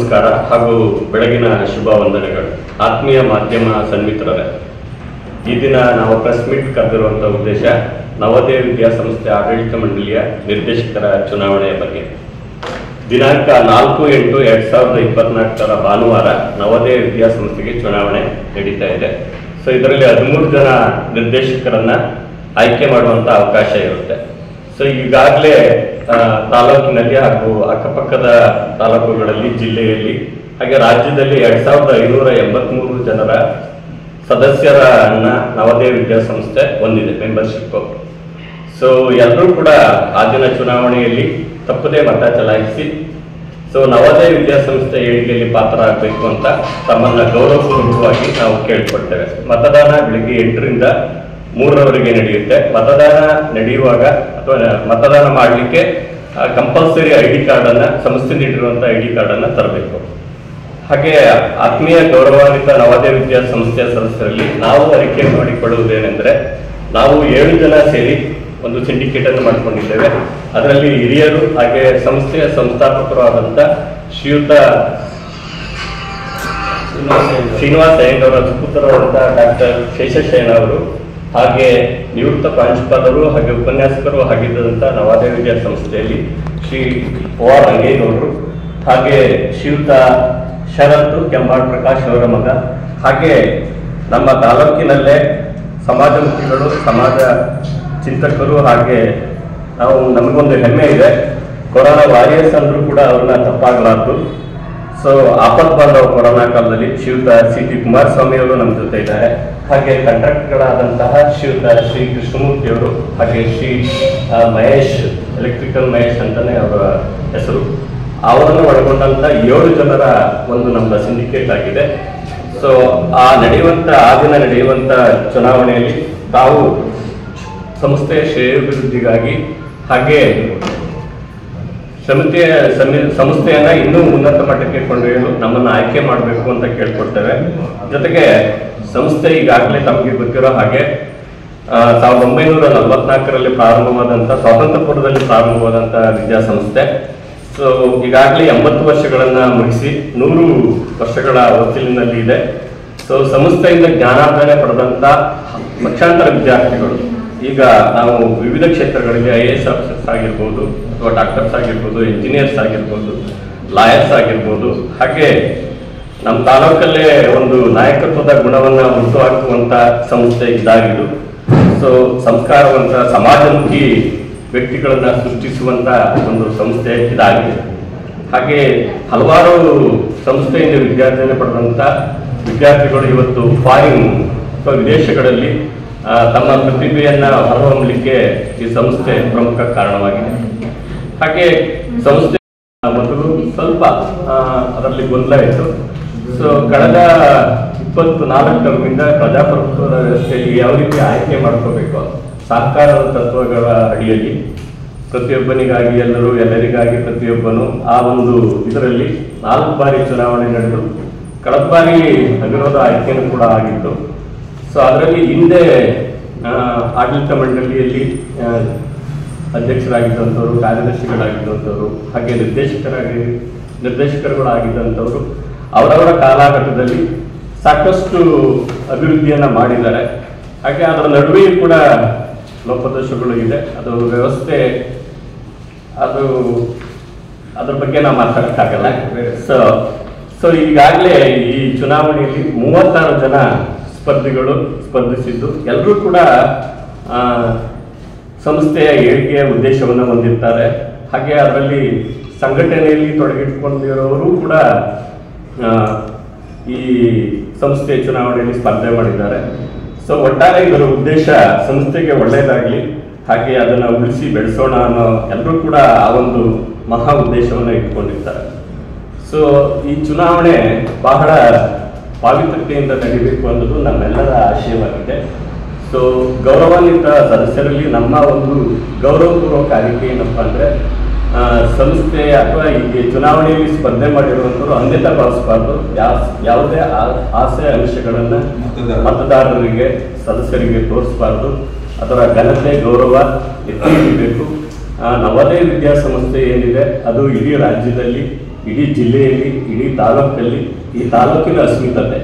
ನಮಸ್ಕಾರ ಹಾಗೂ ಬೆಳಗಿನ ಶುಭ ವಂದನೆಗಳು. ಆತ್ಮೀಯ ಮಾಧ್ಯಮ ಸನ್ಮಿತ್ರರೇ, ಈ ದಿನ ನಾವು ಪ್ರೆಸ್ ಮೀಟ್ ಕರೆದಿರುವಂಥ ಉದ್ದೇಶ ನವೋದಯ ವಿದ್ಯಾಸಂಸ್ಥೆ ಆಡಳಿತ ಮಂಡಳಿಯ ನಿರ್ದೇಶಕರ ಚುನಾವಣೆಯ ಬಗ್ಗೆ. ದಿನಾಂಕ 4/8/2024 ಭಾನುವಾರ ನವೋದಯ ವಿದ್ಯಾಸಂಸ್ಥೆಗೆ ಚುನಾವಣೆ ನಡೀತಾ ಇದೆ. ಸೊ ಇದರಲ್ಲಿ 13 ಜನ ನಿರ್ದೇಶಕರನ್ನ ಆಯ್ಕೆ ಮಾಡುವಂಥ ಅವಕಾಶ ಇರುತ್ತೆ. ಸೊ ಈಗಾಗಲೇ ತಾಲೂಕಿನಲ್ಲಿ ಹಾಗೂ ಅಕ್ಕಪಕ್ಕದ ತಾಲೂಕುಗಳಲ್ಲಿ, ಜಿಲ್ಲೆಯಲ್ಲಿ ಹಾಗೆ ರಾಜ್ಯದಲ್ಲಿ 2583 ಜನರ ಸದಸ್ಯರನ್ನ ನವೋದಯ ವಿದ್ಯಾಸಂಸ್ಥೆ ಹೊಂದಿದೆ, ಮೆಂಬರ್ಶಿಪ್. ಸೊ ಎಲ್ಲರೂ ಕೂಡ ಆ ದಿನ ಚುನಾವಣೆಯಲ್ಲಿ ತಪ್ಪದೇ ಮತ ಚಲಾಯಿಸಿ ಸೊ ನವೋದಯ ವಿದ್ಯಾಸಂಸ್ಥೆ ಏಳಿಗೆಯಲ್ಲಿ ಪಾತ್ರ ಆಗಬೇಕು ಅಂತ ತಮ್ಮನ್ನ ಗೌರವಪೂರ್ವಕವಾಗಿ ನಾವು ಕೇಳ್ಕೊಳ್ತೇವೆ. ಮತದಾನ ಬೆಳಿಗ್ಗೆ 8ರಿಂದ 3ರವರೆಗೆ ನಡೆಯುತ್ತೆ. ಮತದಾನ ನಡೆಯುವಾಗ ಅಥವಾ ಮತದಾನ ಮಾಡಲಿಕ್ಕೆ ಕಂಪಲ್ಸರಿ ID ಕಾರ್ಡನ್ನ, ಸಂಸ್ಥೆ ನೀಡಿರುವಂಥ ID ಕಾರ್ಡನ್ನು ತರಬೇಕು. ಹಾಗೆ ಆತ್ಮೀಯ ಗೌರವಾನ್ವಿತ ನವೋದಯ ವಿದ್ಯಾಸಂಸ್ಥೆಯ ಸದಸ್ಯರಲ್ಲಿ ನಾವು ಅರಿಕೆ ಮಾಡಿಕೊಳ್ಳುವುದೇನೆಂದರೆ, ನಾವು 7 ಜನ ಸೇರಿ ಒಂದು ಸಿಂಡಿಕೇಟ್ ಅನ್ನು ಮಾಡಿಕೊಂಡಿದ್ದೇವೆ. ಅದರಲ್ಲಿ ಹಿರಿಯರು ಹಾಗೆ ಸಂಸ್ಥೆಯ ಸಂಸ್ಥಾಪಕರು ಆದಂಥ ಶ್ರೀಯುತ ಶ್ರೀನಿವಾಸ ಅಯ್ಯಂಗಾರ್ ಅವರ ಸುಪುತ್ರರಾದಂಥ ಡಾಕ್ಟರ್ ಶೇಷಶಯನ ಅವರು, ಹಾಗೆ ನಿವೃತ್ತ ಪ್ರಾಂಶುಪಾಲರು ಹಾಗೆ ಉಪನ್ಯಾಸಕರು ಆಗಿದ್ದಂಥ ನವೋದಯ ವಿದ್ಯಾಸಂಸ್ಥೆಯಲ್ಲಿ ಶ್ರೀ OR ರಂಗೇಗೌಡರು, ಹಾಗೆ ಶ್ರೀಯುತ ಶರತ್ ಕೆಂಬಾಡ್ ಪ್ರಕಾಶ್ ಅವರ ಮಗ, ಹಾಗೆ ನಮ್ಮ ತಾಲೂಕಿನಲ್ಲೇ ಸಮಾಜಮುಖಿಗಳು, ಸಮಾಜ ಚಿಂತಕರು, ಹಾಗೆ ನಮಗೊಂದು ಹೆಮ್ಮೆ ಇದೆ, ಕೊರೋನಾ ವಾರಿಯರ್ಸ್ ಅಂದ್ರೂ ಕೂಡ ಅವ್ರನ್ನ ತಪ್ಪಾಗಲಾರ್ದು. ಸೊ ಆಪತ್ ಬಾಂಧವ ಕೊರೋನಾ ಕಾಲದಲ್ಲಿ ಶ್ರೀಯುತ CT ಕುಮಾರಸ್ವಾಮಿ ಅವರು ನಮ್ಮ ಜೊತೆ ಇದ್ದಾರೆ. ಹಾಗೆ ಕಾಂಟ್ರಾಕ್ಟ್ಗಳಾದಂತಹ ಶ್ರೀಯುತ ಶ್ರೀ ಕೃಷ್ಣಮೂರ್ತಿ ಅವರು, ಹಾಗೆ ಶ್ರೀ ಮಹೇಶ್, ಎಲೆಕ್ಟ್ರಿಕಲ್ ಮಹೇಶ್ ಅಂತಾನೆ ಅವರ ಹೆಸರು, ಅವರನ್ನು ಒಳಗೊಂಡಂತ 7 ಜನರ ಒಂದು ನಮ್ಮ ಸಿಂಡಿಕೇಟ್ ಆಗಿದೆ. ಸೊ ಆ ದಿನ ನಡೆಯುವಂತ ಚುನಾವಣೆಯಲ್ಲಿ ತಾವು ಸಂಸ್ಥೆಯ ಶ್ರೇಯೋಭಿವೃದ್ಧಿಗಾಗಿ ಹಾಗೆ ಸಂಸ್ಥೆಯನ್ನ ಇನ್ನೂ ಉನ್ನತ ಮಟ್ಟಕ್ಕೆ ಕೊಂಡೊಯ್ಯಲು ನಮ್ಮನ್ನು ಆಯ್ಕೆ ಮಾಡಬೇಕು ಅಂತ ಕೇಳ್ಕೊಡ್ತೇವೆ. ಜೊತೆಗೆ ಸಂಸ್ಥೆ ಈಗಾಗಲೇ ತಮಗೆ ಗೊತ್ತಿರೋ ಹಾಗೆ 1944ರಲ್ಲಿ ಪ್ರಾರಂಭವಾದಂಥ, ಸ್ವಾತಂತ್ರ್ಯ ಪೂರ್ವದಲ್ಲಿ ಪ್ರಾರಂಭವಾದಂಥ ವಿದ್ಯಾಸಂಸ್ಥೆ. ಸೊ ಈಗಾಗಲೇ 80 ವರ್ಷಗಳನ್ನ ಮುಗಿಸಿ 100 ವರ್ಷಗಳ ಹೊತ್ತಿಲಿನಲ್ಲಿ ಇದೆ. ಸೊ ಸಂಸ್ಥೆಯಿಂದ ಜ್ಞಾನಾರ್ಜನೆ ಪಡೆದಂಥ ಲಕ್ಷಾಂತರ ವಿದ್ಯಾರ್ಥಿಗಳು ಈಗ ನಾವು ವಿವಿಧ ಕ್ಷೇತ್ರಗಳಿಗೆ IAS ಆಫೀಸರ್ಸ್ ಆಗಿರ್ಬೋದು, ಅಥವಾ ಡಾಕ್ಟರ್ಸ್ ಆಗಿರ್ಬೋದು, ಇಂಜಿನಿಯರ್ಸ್ ಆಗಿರ್ಬೋದು, ಲಾಯರ್ಸ್ ಆಗಿರ್ಬೋದು, ಹಾಗೆ ನಮ್ಮ ತಾಲೂಕಲ್ಲೇ ಒಂದು ನಾಯಕತ್ವದ ಗುಣವನ್ನ ಹುಟ್ಟು ಹಾಕುವಂತ ಸಂಸ್ಥೆ ಇದಾಗಿದ್ದು. ಸೊ ಸಂಸ್ಕಾರವಂತ ಸಮಾಜಮುಖಿ ವ್ಯಕ್ತಿಗಳನ್ನ ಸೃಷ್ಟಿಸುವಂತ ಒಂದು ಸಂಸ್ಥೆ ಇದಾಗಿದೆ. ಹಾಗೆ ಹಲವಾರು ಸಂಸ್ಥೆಯಿಂದ ವಿದ್ಯಾರ್ಜನೆ ಪಡೆದಂತ ವಿದ್ಯಾರ್ಥಿಗಳು ಇವತ್ತು ಫಾರಿನ್ ಅಥವಾ ವಿದೇಶಗಳಲ್ಲಿ ತಮ್ಮ ಪ್ರತಿಭೆಯನ್ನ ಹೊರಹೊಮ್ಮಲಿಕ್ಕೆ ಈ ಸಂಸ್ಥೆ ಪ್ರಮುಖ ಕಾರಣವಾಗಿದೆ. ಹಾಗೆ ಸಂಸ್ಥೆ ಮೊದಲು ಸ್ವಲ್ಪ ಅದರಲ್ಲಿ ಗೊಂದಲ ಇತ್ತು. ಸೊ ಕಳೆದ 24ರಿಂದ ಪ್ರಜಾಪ್ರಭುತ್ವದ ವ್ಯವಸ್ಥೆಯಲ್ಲಿ ಯಾವ ರೀತಿ ಆಯ್ಕೆ ಮಾಡ್ಕೋಬೇಕು, ಸಹಕಾರದ ತತ್ವಗಳ ಅಡಿಯಲ್ಲಿ ಪ್ರತಿಯೊಬ್ಬನಿಗಾಗಿ ಎಲ್ಲರೂ, ಎಲ್ಲರಿಗಾಗಿ ಪ್ರತಿಯೊಬ್ಬನು, ಆ ಒಂದು ಇದರಲ್ಲಿ 4 ಬಾರಿ ಚುನಾವಣೆ ನಡೆದು ಕಳೆದ ಬಾರಿ ಅವಿರೋಧ ಆಯ್ಕೆನೂ ಕೂಡ ಆಗಿತ್ತು. ಸೊ ಅದರಲ್ಲಿ ಹಿಂದೆ ಆಡಳಿತ ಮಂಡಳಿಯಲ್ಲಿ ಅಧ್ಯಕ್ಷರಾಗಿದ್ದಂಥವ್ರು, ಕಾರ್ಯದರ್ಶಿಗಳಾಗಿದ್ದಂಥವ್ರು, ಹಾಗೆ ನಿರ್ದೇಶಕರುಗಳಾಗಿದ್ದಂಥವ್ರು ಅವರವರ ಕಾಲಘಟ್ಟದಲ್ಲಿ ಸಾಕಷ್ಟು ಅಭಿವೃದ್ಧಿಯನ್ನ ಮಾಡಿದ್ದಾರೆ. ಹಾಗೆ ಅದರ ನಡುವೆಯೂ ಕೂಡ ಲೋಪದೋಷಗಳು ಇದೆ. ಅದು ವ್ಯವಸ್ಥೆ, ಅದ್ರ ಬಗ್ಗೆ ನಾವು ಮಾತಾಡೋಕ್ಕಾಗಲ್ಲ. ಸೊ ಈಗಾಗಲೇ ಈ ಚುನಾವಣೆಯಲ್ಲಿ 36 ಜನ ಸ್ಪರ್ಧಿಗಳು ಸ್ಪರ್ಧಿಸಿದ್ದು, ಎಲ್ಲರೂ ಕೂಡ ಸಂಸ್ಥೆಯ ಏಳಿಗೆಯ ಉದ್ದೇಶವನ್ನು ಹೊಂದಿರ್ತಾರೆ. ಹಾಗೆ ಅದರಲ್ಲಿ ಸಂಘಟನೆಯಲ್ಲಿ ತೊಡಗಿಟ್ಕೊಂಡಿರೋರು ಕೂಡ ಈ ಸಂಸ್ಥೆಯ ಚುನಾವಣೆಯಲ್ಲಿ ಸ್ಪರ್ಧೆ ಮಾಡಿದ್ದಾರೆ. ಸೊ ಒಟ್ಟಾರೆ ಇದರ ಉದ್ದೇಶ ಸಂಸ್ಥೆಗೆ ಒಳ್ಳೆಯದಾಗಲಿ, ಹಾಗೆ ಅದನ್ನು ಉಳಿಸಿ ಬೆಳೆಸೋಣ ಅನ್ನೋ ಎಲ್ಲರೂ ಕೂಡ ಆ ಒಂದು ಮಹಾ ಉದ್ದೇಶವನ್ನು ಇಟ್ಕೊಂಡಿರ್ತಾರೆ. ಸೊ ಈ ಚುನಾವಣೆ ಬಹಳ ಪಾವಿತ್ರತೆಯಿಂದ ನಡೀಬೇಕು ಅನ್ನೋದು ನಮ್ಮೆಲ್ಲರ ಆಶಯವಾಗಿದೆ. ಸೊ ಗೌರವಾನ್ವಿತ ಸದಸ್ಯರಲ್ಲಿ ನಮ್ಮ ಒಂದು ಗೌರವಪೂರ್ವಕ ಆಯ್ಕೆ ಏನಪ್ಪ ಅಂದರೆ, ಸಂಸ್ಥೆ ಅಥವಾ ಈ ಚುನಾವಣೆಯಲ್ಲಿ ಸ್ಪರ್ಧೆ ಮಾಡಿರುವಂಥವ್ರು ಅನ್ಯತಾ ಭಾವಿಸಬಾರ್ದು. ಯಾವುದೇ ಆಸೆ ಅಂಶಗಳನ್ನು ಮತದಾರರಿಗೆ, ಸದಸ್ಯರಿಗೆ ತೋರಿಸಬಾರ್ದು. ಅದರ ಘನತೆ, ಗೌರವ ಎತ್ತಿ ಹಿಡಿಬೇಕು. ನವೋದಯ ವಿದ್ಯಾಸಂಸ್ಥೆ ಏನಿದೆ ಅದು ಇಡೀ ರಾಜ್ಯದಲ್ಲಿ ಇಡೀ ಜಿಲ್ಲೆಯಲ್ಲಿ, ಇಡೀ ತಾಲೂಕಲ್ಲಿ, ಈ ತಾಲೂಕಿನ ಅಸ್ಮಿತತೆ.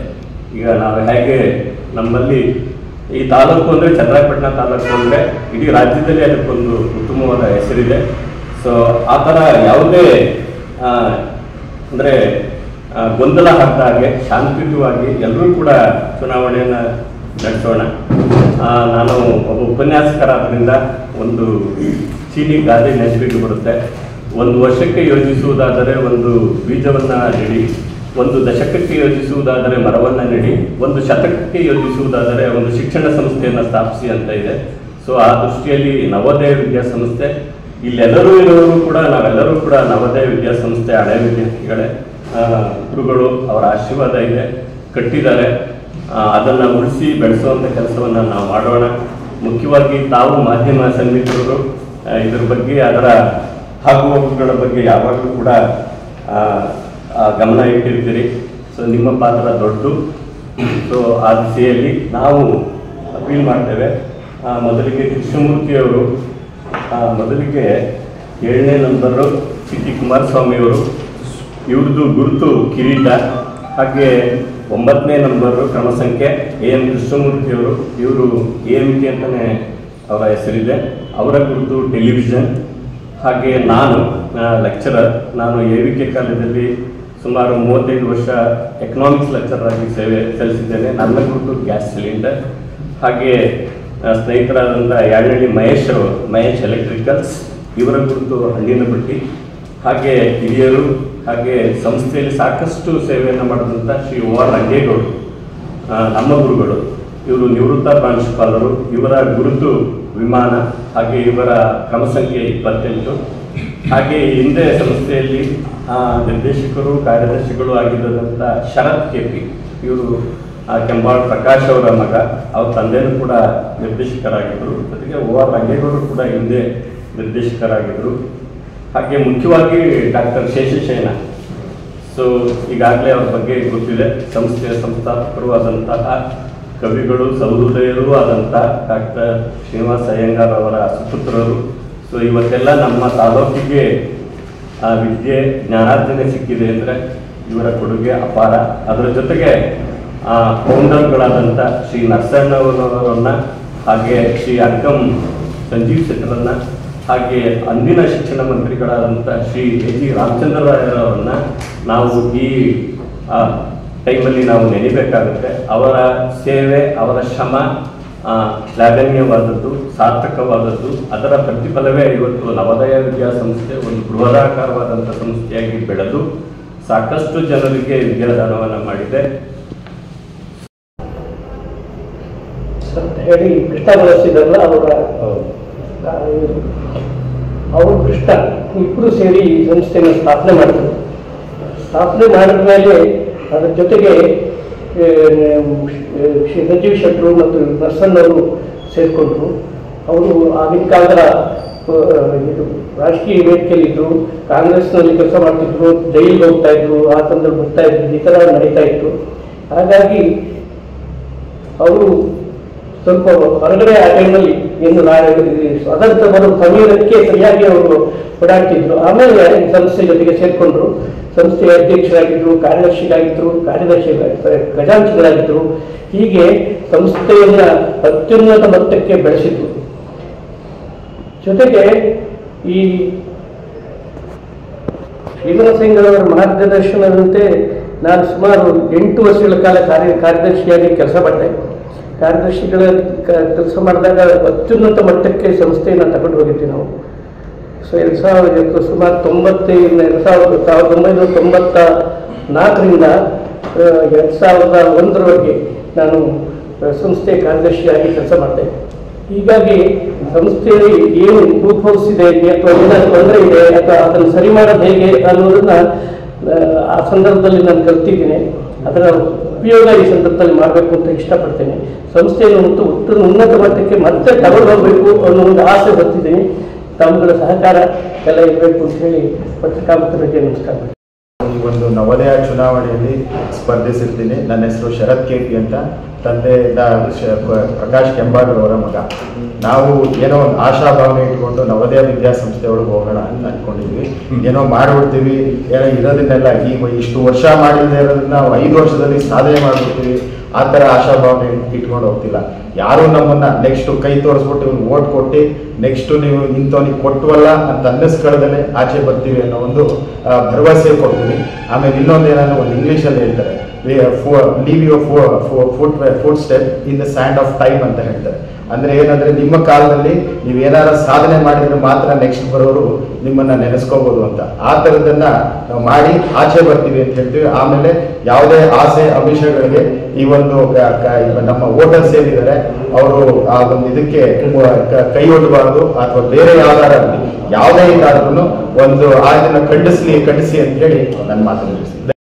ಈಗ ನಾವು ಹೇಗೆ ನಮ್ಮಲ್ಲಿ ಈ ತಾಲೂಕು ಅಂದರೆ ಚನ್ನರಾಯಪಟ್ಟಣ ತಾಲೂಕು ಅಂದರೆ ಇಡೀ ರಾಜ್ಯದಲ್ಲಿ ಅದಕ್ಕೊಂದು ಉತ್ತಮವಾದ ಹೆಸರಿದೆ. ಸೊ ಆ ಥರ ಯಾವುದೇ ಅಂದರೆ ಗೊಂದಲ ಹಾಕದ ಹಾಗೆ ಶಾಂತಿಯುತವಾಗಿ ಎಲ್ಲರೂ ಕೂಡ ಚುನಾವಣೆಯನ್ನು ನಡೆಸೋಣ. ನಾನು ಒಬ್ಬ ಉಪನ್ಯಾಸಕರಾದ್ರಿಂದ ಒಂದು ಚೀನಿ ಗಾದೆ ನೆನಪಿಗೆ ಬರುತ್ತೆ. ಒಂದು ವರ್ಷಕ್ಕೆ ಯೋಜಿಸುವುದಾದರೆ ಒಂದು ಬೀಜವನ್ನು ನೆಡಿ, ಒಂದು ದಶಕಕ್ಕೆ ಯೋಜಿಸುವುದಾದರೆ ಮರವನ್ನು ನೆಡಿ, ಒಂದು ಶತಕಕ್ಕೆ ಯೋಜಿಸುವುದಾದರೆ ಒಂದು ಶಿಕ್ಷಣ ಸಂಸ್ಥೆಯನ್ನು ಸ್ಥಾಪಿಸಿ ಅಂತ ಇದೆ. ಸೊ ಆ ದೃಷ್ಟಿಯಲ್ಲಿ ನವೋದಯ ವಿದ್ಯಾಸಂಸ್ಥೆ ಇಲ್ಲೆಲ್ಲರೂ ಇರೋರು ಕೂಡ ನಾವೆಲ್ಲರೂ ಕೂಡ ನವೋದಯ ವಿದ್ಯಾಸಂಸ್ಥೆ ಹಳೆ ವಿದ್ಯಾರ್ಥಿಗಳೇ. ಗುರುಗಳು ಅವರ ಆಶೀರ್ವಾದ ಇದೆ, ಕಟ್ಟಿದ್ದಾರೆ. ಅದನ್ನು ಉಳಿಸಿ ಬೆಳೆಸುವಂಥ ಕೆಲಸವನ್ನು ನಾವು ಮಾಡೋಣ. ಮುಖ್ಯವಾಗಿ ತಾವು ಮಾಧ್ಯಮ ಸನ್ನಿಹಿತರು ಇದ್ರ ಬಗ್ಗೆ, ಅದರ ಆಗುಹೋಗುಗಳ ಬಗ್ಗೆ ಯಾವಾಗಲೂ ಕೂಡ ಗಮನ ಇಟ್ಟಿರ್ತೀರಿ. ಸೊ ನಿಮ್ಮ ಪಾತ್ರ ದೊಡ್ಡದು. ಸೊ ಆ ದಿಸೆಯಲ್ಲಿ ನಾವು ಅಪೀಲ್ ಮಾಡ್ತೇವೆ. ಮೊದಲಿಗೆ ಕೃಷ್ಣಮೂರ್ತಿಯವರು, ಮೊದಲಿಗೆ 7ನೇ ನಂಬರು ಸಿ.ಟಿ. ಕುಮಾರಸ್ವಾಮಿಯವರು, ಇವ್ರದ್ದು ಗುರುತು ಕಿರೀಟ. ಹಾಗೆ 9ನೇ ನಂಬರು ಕ್ರಮ ಸಂಖ್ಯೆ A.M. ಕೃಷ್ಣಮೂರ್ತಿಯವರು, ಇವರು AMK ಅಂತಲೇ ಅವರ ಹೆಸರಿದೆ, ಅವರ ಗುರುತು ಟೆಲಿವಿಷನ್. ಹಾಗೆ ನಾನು ಲೆಕ್ಚರರ್, ನಾನು AVK ಕಾಲೇಜಲ್ಲಿ ಸುಮಾರು 35 ವರ್ಷ ಎಕನಾಮಿಕ್ಸ್ ಲೆಕ್ಚರರ್ ಆಗಿ ಸೇವೆ ಸಲ್ಲಿಸಿದ್ದೇನೆ. ನನ್ನ ಗುರುತು ಗ್ಯಾಸ್ ಸಿಲಿಂಡರ್. ಹಾಗೆ ಸ್ನೇಹಿತರಾದಂಥ ಯಾಡಳ್ಳಿ ಮಹೇಶ್ ಎಲೆಕ್ಟ್ರಿಕಲ್ಸ್, ಇವರ ಗುರುತು ಹಣ್ಣಿನ ಬಟ್ಟಿ. ಹಾಗೆ ಹಿರಿಯರು, ಹಾಗೆ ಸಂಸ್ಥೆಯಲ್ಲಿ ಸಾಕಷ್ಟು ಸೇವೆಯನ್ನು ಮಾಡಿದಂಥ ಶ್ರೀ O.R. ರಂಗೇಗೌಡರು ನಮ್ಮ ಗುರುಗಳು, ಇವರು ನಿವೃತ್ತ ಪ್ರಾಂಶುಪಾಲರು, ಇವರ ಗುರುತು ವಿಮಾನ. ಹಾಗೆ ಇವರ ಕ್ರಮ ಸಂಖ್ಯೆ 28. ಹಾಗೆ ಹಿಂದೆ ಸಂಸ್ಥೆಯಲ್ಲಿ ನಿರ್ದೇಶಕರು ಕಾರ್ಯದರ್ಶಿಗಳು ಆಗಿದ್ದಂಥ ಶರತ್ KP, ಇವರು ಕೆಂಬಾಳ್ ಪ್ರಕಾಶ್ ಅವರ ಮಗ, ಅವ್ರ ತಂದೆಯೂ ಕೂಡ ನಿರ್ದೇಶಕರಾಗಿದ್ದರು. ಜೊತೆಗೆ O.R. ರಂಗೇಗೌಡರು ಕೂಡ ಹಿಂದೆ ನಿರ್ದೇಶಕರಾಗಿದ್ದರು. ಹಾಗೆ ಮುಖ್ಯವಾಗಿ ಡಾಕ್ಟರ್ ಶೇಷಶಯನ. ಸೊ ಈಗಾಗಲೇ ಅವ್ರ ಬಗ್ಗೆ ಗೊತ್ತಿದೆ. ಸಂಸ್ಥೆಯ ಸಂಸ್ಥಾಪಕರು ಆದಂತಹ, ಕವಿಗಳು, ಸಹೃದಯರು ಆದಂಥ ಡಾಕ್ಟರ್ ಶ್ರೀನಿವಾಸ ಅಯ್ಯಂಗಾರ್ ಅವರ ಸುಪುತ್ರರು. ಸೊ ಇವತ್ತೆಲ್ಲ ನಮ್ಮ ತಾಲೂಕಿಗೆ ವಿದ್ಯೆ ಜ್ಞಾನಾರ್ಜನೆ ಸಿಕ್ಕಿದೆ ಅಂದರೆ ಇವರ ಕೊಡುಗೆ ಅಪಾರ. ಅದರ ಜೊತೆಗೆ ಫೌಂಡರ್ಗಳಾದಂಥ ಶ್ರೀ ನರಸಣ್ಣವರನ್ನ, ಹಾಗೆ ಶ್ರೀ ಅಡ್ಕಂ ಸಂಜೀವ್ ಶೆಟ್ಟರನ್ನ, ಹಾಗೆ ಅಂದಿನ ಶಿಕ್ಷಣ ಮಂತ್ರಿಗಳಾದಂಥ ಶ್ರೀ A.G. ರಾಮಚಂದ್ರರಾಯರವರನ್ನ ನಾವು ಈ ಟೈಮಲ್ಲಿ ನಾವು ನೆನೆಯಬೇಕಾಗುತ್ತೆ. ಅವರ ಸೇವೆ, ಅವರ ಶ್ರಮ ಶ್ಲಾಘನೀಯವಾದದ್ದು, ಸಾರ್ಥಕವಾದದ್ದು. ಅದರ ಪ್ರತಿಫಲವೇ ಇವತ್ತು ನವೋದಯ ವಿದ್ಯಾಸಂಸ್ಥೆ ಒಂದು ಬೃಹದಾಕಾರವಾದಂಥ ಸಂಸ್ಥೆಯಾಗಿ ಬೆಳೆದು ಸಾಕಷ್ಟು ಜನರಿಗೆ ವಿದ್ಯಾದಾನವನ್ನು ಮಾಡಿದೆ ಅಂತ ಹೇಳಿ ಕೃಷ್ಣ ಬಳಸಿದಲ್ಲ ಅವರು ಕೃಷ್ಣ ಇಬ್ಬರು ಸೇರಿ ಈ ಸಂಸ್ಥೆಯನ್ನು ಸ್ಥಾಪನೆ ಮಾಡಿದ್ರು. ಸ್ಥಾಪನೆ ಮಾಡಿದ ಮೇಲೆ ಅದರ ಜೊತೆಗೆ ಶ್ರೀ ಸಂಜೀವ್ ಶೆಟ್ಟರು ಮತ್ತು ನರಸಣ್ಣವರು ಸೇರಿಕೊಂಡ್ರು. ಅವರು ಆಗಿನ ಕಾಲದ ಇದು ರಾಜಕೀಯ ವೇದಿಕೆಯಲ್ಲಿದ್ದರು, ಕಾಂಗ್ರೆಸ್ನಲ್ಲಿ ಕೆಲಸ ಮಾಡ್ತಿದ್ರು, ಜೈಲಿಗೆ ಹೋಗ್ತಾ ಇದ್ರು, ಆ ಸಂದರ್ಭ ಬರ್ತಾ ಇದ್ರು, ಈ ಥರ ನಡೀತಾ ಇತ್ತು. ಹಾಗಾಗಿ ಅವರು ಸ್ವಲ್ಪ ಹೊರಗಡೆ ಆ ಟೈಮಲ್ಲಿ ಏನು ಸ್ವತಂತ್ರ ಬರೋ ಸಮಯಕ್ಕೆ ಸರಿಯಾಗಿ ಅವರು ಓಡಾಡ್ತಿದ್ರು. ಆಮೇಲೆ ಸಂಸ್ಥೆ ಜೊತೆಗೆ ಸೇರಿಕೊಂಡ್ರು. ಸಂಸ್ಥೆಯ ಅಧ್ಯಕ್ಷರಾಗಿದ್ದರು, ಕಾರ್ಯದರ್ಶಿಗಳಾಗಿದ್ದರು, ಖಜಾಂಚಿಗಳಾಗಿದ್ದರು. ಹೀಗೆ ಸಂಸ್ಥೆಯನ್ನು ಅತ್ಯುನ್ನತ ಮಟ್ಟಕ್ಕೆ ಬೆಳೆಸಿದ್ರು. ಜೊತೆಗೆ ಈ ಶ್ರೀನಿವಾಸಯ್ಯಂಗಾರವರ ಮಾರ್ಗದರ್ಶನದಂತೆ ನಾನು ಸುಮಾರು 8 ವರ್ಷಗಳ ಕಾಲ ಕಾರ್ಯದರ್ಶಿಯಾಗಿ ಕೆಲಸ ಮಾಡಿದೆ. ಕಾರ್ಯದರ್ಶಿಗಳ ಕೆಲಸ ಮಾಡಿದಾಗ ಅತ್ಯುನ್ನತ ಮಟ್ಟಕ್ಕೆ ಸಂಸ್ಥೆಯನ್ನು ತಗೊಂಡು ಹೋಗಿದ್ವಿ ನಾವು. ಸೊ 2000 ಸುಮಾರು 1994ರಿಂದ 2001ರವರೆಗೆ ನಾನು ಸಂಸ್ಥೆಯ ಕಾರ್ಯದರ್ಶಿಯಾಗಿ ಕೆಲಸ ಮಾಡಿದೆ. ಹೀಗಾಗಿ ಸಂಸ್ಥೆಯಲ್ಲಿ ಏನು ಉದ್ಭವಿಸಿದೆ ಅಥವಾ ಏನಾದರೂ ತೊಂದರೆ ಇದೆ ಅಥವಾ ಅದನ್ನು ಸರಿ ಮಾಡೋದು ಹೇಗೆ ಅನ್ನೋದನ್ನ ಆ ಸಂದರ್ಭದಲ್ಲಿ ನಾನು ಕಲ್ತಿದ್ದೀನಿ. ಅದರ ಉಪಯೋಗ ಈ ಸಂದರ್ಭದಲ್ಲಿ ಮಾಡಬೇಕು ಅಂತ ಇಷ್ಟಪಡ್ತೇನೆ. ಸಂಸ್ಥೆಯನ್ನು ಉನ್ನತ ಮಟ್ಟಕ್ಕೆ ಮತ್ತೆ ತಗೊಂಡು ಹೋಗಬೇಕು ಅನ್ನೋ ಒಂದು ಆಸೆ ಬರ್ತಿದ್ದೀನಿ. ತಮ್ಮಗಳ ಸಹಕಾರ ಎಲ್ಲ ಇರಬೇಕು ಅಂತ ಹೇಳಿ ಪತ್ರಿಕಾ ಮಿತ್ರರಿಗೆ ನಮಸ್ಕಾರ. ಒಂದು ನವೋದಯ ಚುನಾವಣೆಯಲ್ಲಿ ಸ್ಪರ್ಧಿಸಿರ್ತೀನಿ. ನನ್ನ ಹೆಸರು ಶರತ್ KP ಅಂತ. ತಂದೆ ಪ್ರಕಾಶ್ ಕೆಂಬಾಗರ್ ಅವರ ಮಗ. ನಾವು ಏನೋ ಒಂದು ಆಶಾಭಾವನೆ ಇಟ್ಕೊಂಡು ನವೋದಯ ವಿದ್ಯಾಸಂಸ್ಥೆ ಒಳಗೆ ಹೋಗೋಣ ಅಂತ ಅಂದ್ಕೊಂಡಿದ್ವಿ. ಏನೋ ಮಾಡಿಬಿಡ್ತೀವಿ, ಏನೋ ಇರೋದನ್ನೆಲ್ಲ ಈಗ ಇಷ್ಟು ವರ್ಷ ಮಾಡಿಲ್ಲದೆ ಇರೋದನ್ನ ನಾವು 5 ವರ್ಷದಲ್ಲಿ ಸಾಧನೆ ಮಾಡಿಬಿಡ್ತೀವಿ, ಆ ಥರ ಆಶಾಭಾವನೆ ಇಟ್ಕೊಂಡು ಹೋಗ್ತಿಲ್ಲ. ಯಾರು ನಮ್ಮನ್ನ ನೆಕ್ಸ್ಟ್ ಕೈ ತೋರಿಸ್ಬಿಟ್ಟು ಇವ್ನು ಓಟ್ ಕೊಟ್ಟು ನೆಕ್ಸ್ಟ್ ನೀವು ಇಂಥವನಿಗೆ ಕೊಟ್ಟವಲ್ಲ ಅಂತ ಅನ್ನಿಸ್ಕೊಳ್ಳದಲ್ಲೇ ಆಚೆ ಬರ್ತೀವಿ ಅನ್ನೋ ಒಂದು ಭರವಸೆ ಕೊಡ್ತೀವಿ. ಆಮೇಲೆ ಇನ್ನೊಂದು ಏನಾದ್ರು ಒಂದು ಇಂಗ್ಲೀಷಲ್ಲಿ ಹೇಳ್ತಾರೆ, leave your foot step in the sand of time ಅಂತ ಹೇಳ್ತಾರೆ. ಅಂದ್ರೆ ಏನಂದ್ರೆ ನಿಮ್ಮ ಕಾಲದಲ್ಲಿ ನೀವು ಏನಾರ ಸಾಧನೆ ಮಾಡಿದ್ರೆ ಮಾತ್ರ ನೆಕ್ಸ್ಟ್ ಬರೋರು ನಿಮ್ಮನ್ನ ನೆನೆಸ್ಕೋಬಹುದು ಅಂತ. ಆ ಥರದನ್ನ ನಾವು ಮಾಡಿ ಆಚೆ ಬರ್ತೀವಿ ಅಂತ ಹೇಳ್ತೀವಿ. ಆಮೇಲೆ ಯಾವುದೇ ಆಸೆ ಅಭಿಷೇಕಗಳಿಗೆ ಈ ಒಂದು ನಮ್ಮ ವೋಟರ್ಸ್ ಏನಿದ್ದಾರೆ ಅವರು ಆ ಒಂದು ಇದಕ್ಕೆ ಕೈ ಒಡ್ಡಬಾರ್ದು, ಅಥವಾ ಬೇರೆ ಯಾವುದೇ ಇದಾದ್ರೂ ಒಂದು ಅದನ್ನ ಖಂಡಿಸಿ ಅಂತ ಹೇಳಿ ನನ್ನ ಮಾತನ್ನು